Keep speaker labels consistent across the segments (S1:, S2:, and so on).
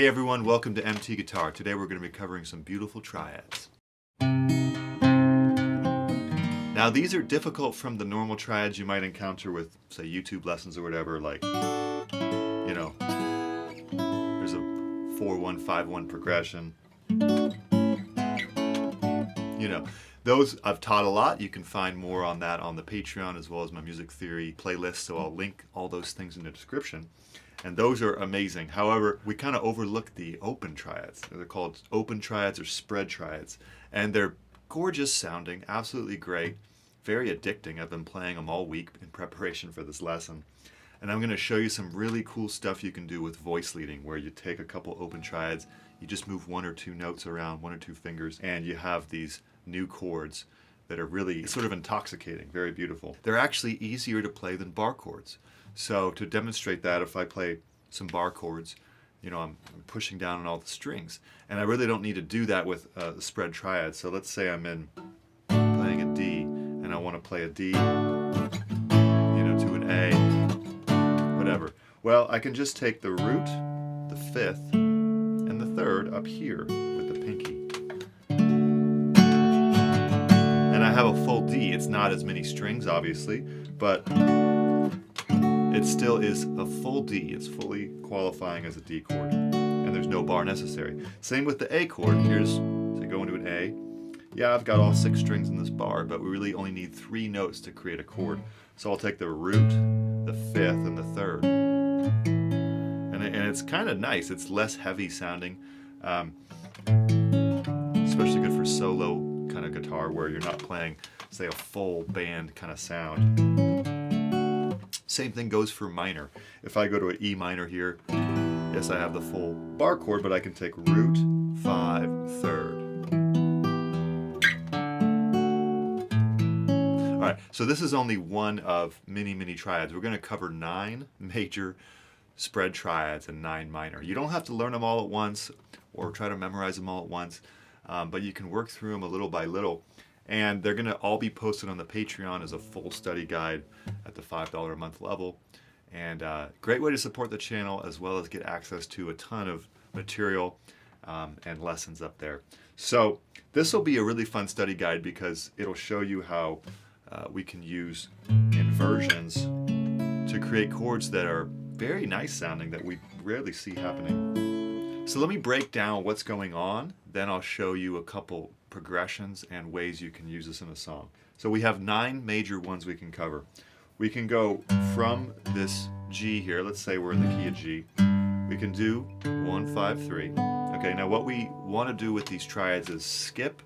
S1: Hey everyone, welcome to MT Guitar. Today we're going to be covering some beautiful triads. Now these are difficult from the normal triads you might encounter with, say, YouTube lessons or whatever, like, you know, there's a 4-1-5-1 progression. You know, those I've taught a lot. You can find more on that on the Patreon as well as my music theory playlist, so I'll link all those things in the description. And those are amazing. However, we kind of overlook the open triads. They're called open triads or spread triads. And they're gorgeous sounding, absolutely great, very addicting. I've been playing them all week in preparation for this lesson. And I'm going to show you some really cool stuff you can do with voice leading, where you take a couple open triads, you just move 1 or 2 notes around, 1 or 2 fingers, and you have these new chords that are really sort of intoxicating, very beautiful. They're actually easier to play than bar chords. So to demonstrate that, if I play some bar chords, you know, I'm pushing down on all the strings. And I really don't need to do that with the spread triad. So let's say I'm playing a D, and I want to play a D, you know, to an A, whatever. Well, I can just take the root, the 5th, and the 3rd up here with the pinky. And I have a full D. It's not as many strings, obviously, but it still is a full D. It's fully qualifying as a D chord, and there's no bar necessary. Same with the A chord. Here's, so go into an A. Yeah, I've got all 6 strings in this bar, but we really only need 3 notes to create a chord. So I'll take the root, the 5th, and the 3rd. And it's kind of nice. It's less heavy sounding, especially good for solo kind of guitar where you're not playing, say, a full band kind of sound. Same thing goes for minor. If I go to an E minor here, yes, I have the full bar chord, but I can take root, 5, 3rd. All right, so this is only one of many, many triads. We're going to cover 9 major spread triads and 9 minor. You don't have to learn them all at once or try to memorize them all at once, but you can work through them a little by little. And they're going to all be posted on the Patreon as a full study guide at the $5 a month level. And great way to support the channel, as well as get access to a ton of material and lessons up there. So this will be a really fun study guide because it'll show you how we can use inversions to create chords that are very nice sounding that we rarely see happening. So let me break down what's going on, then I'll show you a couple progressions and ways you can use this in a song. So we have 9 major ones we can cover. We can go from this G here, let's say we're in the key of G. We can do 1, 5, 3. Okay, now what we want to do with these triads is skip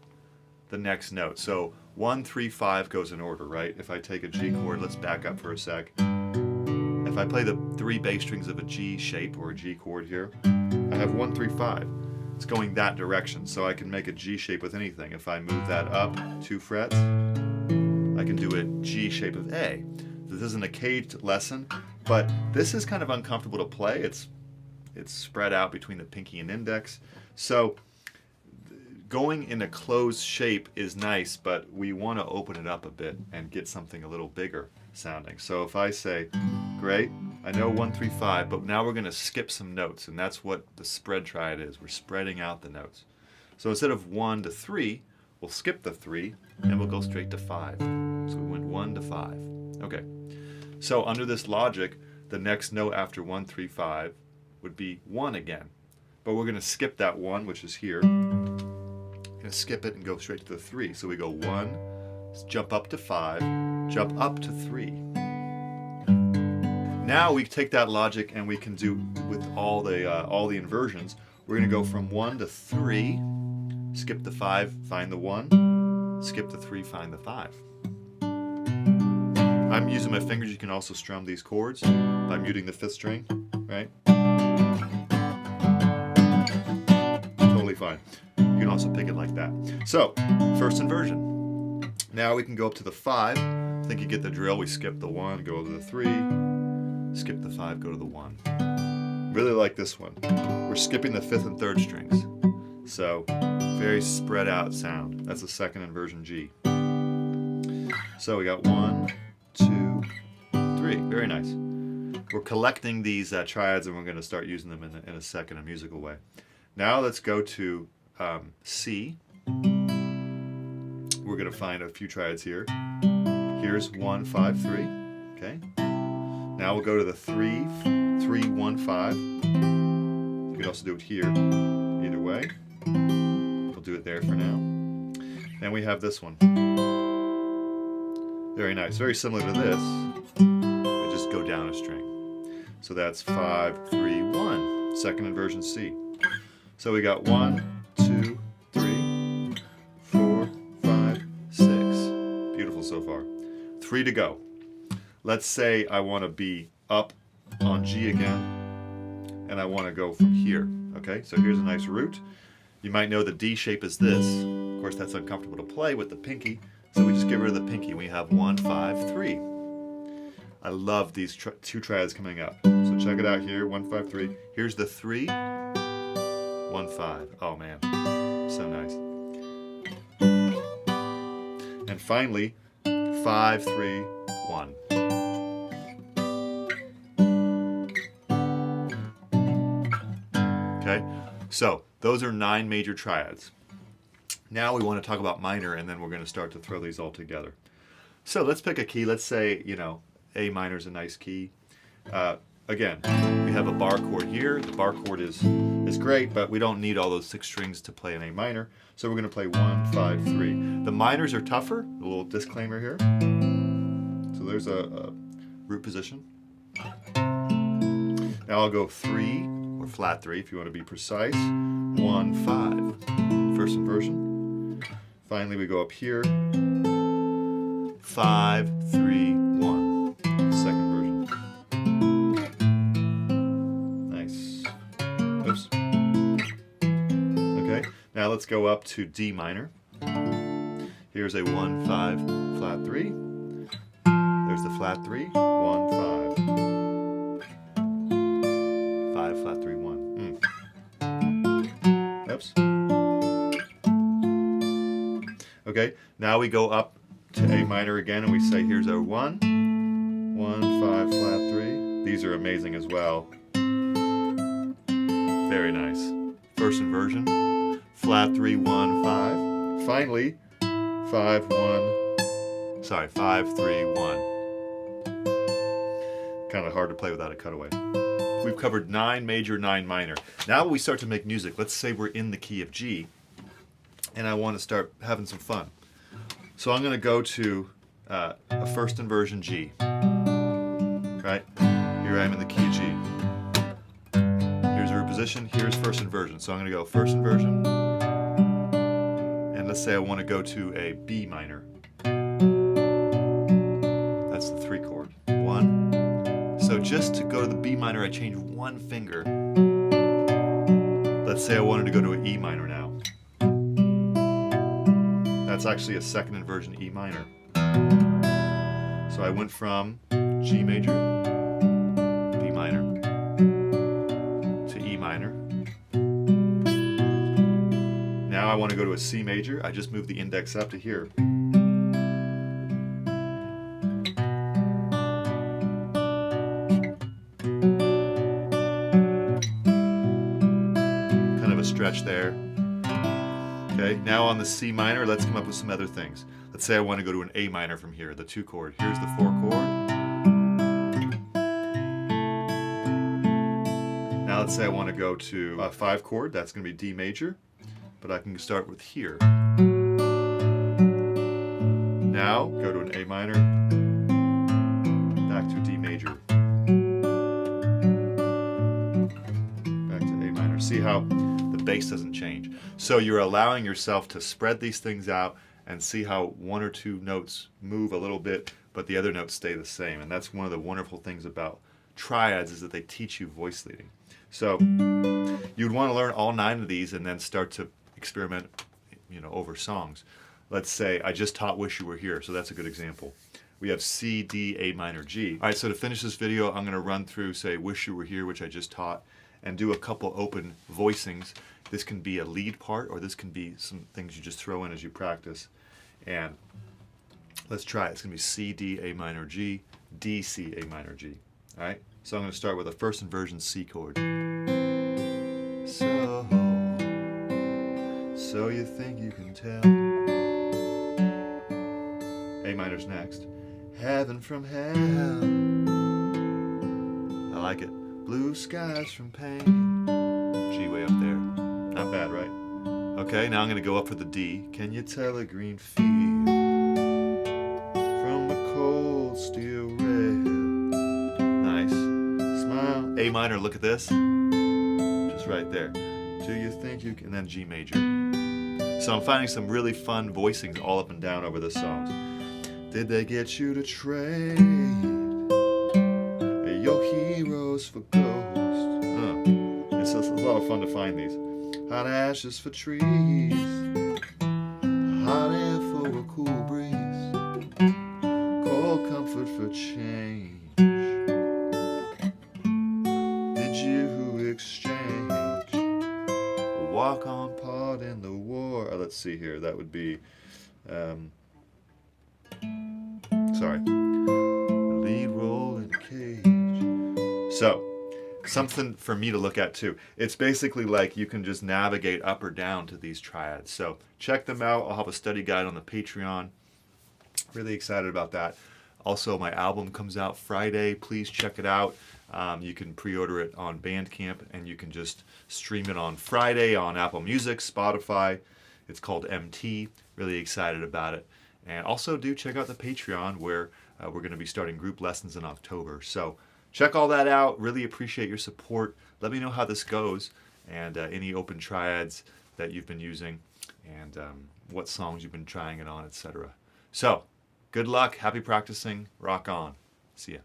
S1: the next note. So 1, 3, 5 goes in order, right? If I take a G chord, let's back up for a sec. If I play the 3 bass strings of a G shape or a G chord here, I have 1, 3, 5. It's going that direction, so I can make a G shape with anything. If I move that up 2 frets, I can do a G shape of A. This isn't a caged lesson, but this is kind of uncomfortable to play. It's spread out between the pinky and index. So going in a closed shape is nice, but we want to open it up a bit and get something a little bigger sounding. So if I say, great, I know 1, 3, 5, but now we're going to skip some notes, and that's what the spread triad is. We're spreading out the notes. So instead of 1 to 3, we'll skip the 3, and we'll go straight to 5. So we went 1 to 5. Okay. So under this logic, the next note after 1, 3, 5 would be 1 again. But we're going to skip that 1, which is here. We're going to skip it and go straight to the 3. So we go 1, jump up to 5, jump up to 3. Now we take that logic and we can do with all the inversions. We're going to go from 1 to 3, skip the 5, find the 1, skip the 3, find the 5. I'm using my fingers. You can also strum these chords by muting the 5th string, right? Totally fine. You can also pick it like that. So, first inversion. Now we can go up to the 5. I think you get the drill. We skip the 1, go to the 3. Skip the 5, go to the 1. Really like this one. We're skipping the 5th and 3rd strings. So, very spread out sound. That's the second inversion G. So we got 1, 2, 3. Very nice. We're collecting these triads, and we're going to start using them in a second, a musical way. Now let's go to C. We're going to find a few triads here. Here's 1, 5, 3. Okay. Now we'll go to the 3, 3, 1, 5. You can also do it here. Either way. We'll do it there for now. Then we have this one. Very nice. Very similar to this. I just go down a string. So that's 5, 3, 1. Second inversion C. So we got 1, 2, 3, 4, 5, 6. Beautiful so far. 3 to go. Let's say I want to be up on G again, and I want to go from here. Okay, so here's a nice root. You might know the D shape is this. Of course, that's uncomfortable to play with the pinky, so we just get rid of the pinky. We have 1, 5, 3. I love these two triads coming up. So check it out here, 1, 5, 3. Here's the 3, 1, 5. Oh man, so nice. And finally, 5, 3, 1. Okay, so those are 9 major triads. Now we want to talk about minor, and then we're going to start to throw these all together. So let's pick a key. Let's say, A minor is a nice key. Again, we have a bar chord here. The bar chord is great, but we don't need all those 6 strings to play an A minor. So we're going to play 1, 5, 3. The minors are tougher. A little disclaimer here. So there's a root position. Now I'll go 3, or flat 3 if you want to be precise. 1, 5. First inversion. Finally we go up here. 5, 3, 1. Second version. Nice. Oops. Okay, now let's go up to D minor. Here's a 1, 5, flat 3. There's the flat 3, 1, 5. 5, flat 3, 1. Oops. Okay, now we go up to A minor again, and we say here's our 1, 1, 5, flat 3. These are amazing as well. Very nice. First inversion, flat 3, 1, 5. Finally, 5, 3, 1. Kind of hard to play without a cutaway. We've covered 9 major, 9 minor. Now we start to make music. Let's say we're in the key of G, and I want to start having some fun. So I'm going to go to a first inversion G. Right? Here I am in the key of G. Here's a root position. Here's first inversion. So I'm going to go first inversion. And let's say I want to go to a B minor. That's the 3 chord. 1. So just to go to the B minor, I change 1 finger. Let's say I wanted to go to an E minor now. That's actually a second inversion E minor. So I went from G major, B minor, to E minor. Now I want to go to a C major. I just moved the index up to here. Kind of a stretch there. Okay, now on the C minor, let's come up with some other things. Let's say I want to go to an A minor from here, the 2 chord. Here's the 4 chord. Now let's say I want to go to a 5 chord. That's going to be D major, but I can start with here. Now go to an A minor, back to D major, back to A minor. See how the bass doesn't change. So you're allowing yourself to spread these things out and see how 1 or 2 notes move a little bit, but the other notes stay the same. And that's one of the wonderful things about triads, is that they teach you voice leading. So you'd want to learn all 9 of these and then start to experiment, over songs. Let's say I just taught Wish You Were Here, so that's a good example. We have C, D, A minor, G. All right, so to finish this video, I'm going to run through, say, Wish You Were Here, which I just taught, and do a couple open voicings. This can be a lead part, or this can be some things you just throw in as you practice. And let's try it. It's going to be C, D, A minor, G, D, C, A minor, G. All right? So I'm going to start with a first inversion C chord. So you think you can tell. A minor's next. Heaven from hell. I like it. Blue skies from pain. G way up there. Not bad, right? Okay, now I'm going to go up for the D. Can you tell a green field from a cold steel rail? Nice. Smile. A minor, look at this. Just right there. Do you think you can? And then G major. So I'm finding some really fun voicings all up and down over the songs. Did they get you to trade your heroes for ghosts? It's a lot of fun to find these. Hot ashes for trees, hot air for a cool breeze, cold comfort for change. Did you exchange a walk-on part in the war? Let's see here. That would be, sorry, lead role in a cage. So, something for me to look at too. It's basically like you can just navigate up or down to these triads. So check them out. I'll have a study guide on the Patreon. Really excited about that. Also, my album comes out Friday. Please check it out. You can pre-order it on Bandcamp, and you can just stream it on Friday on Apple Music, Spotify. It's called MT. Really excited about it. And also do check out the Patreon, where we're going to be starting group lessons in October. So check all that out. Really appreciate your support. Let me know how this goes, and any open triads that you've been using, and what songs you've been trying it on, etc. So, good luck. Happy practicing. Rock on. See ya.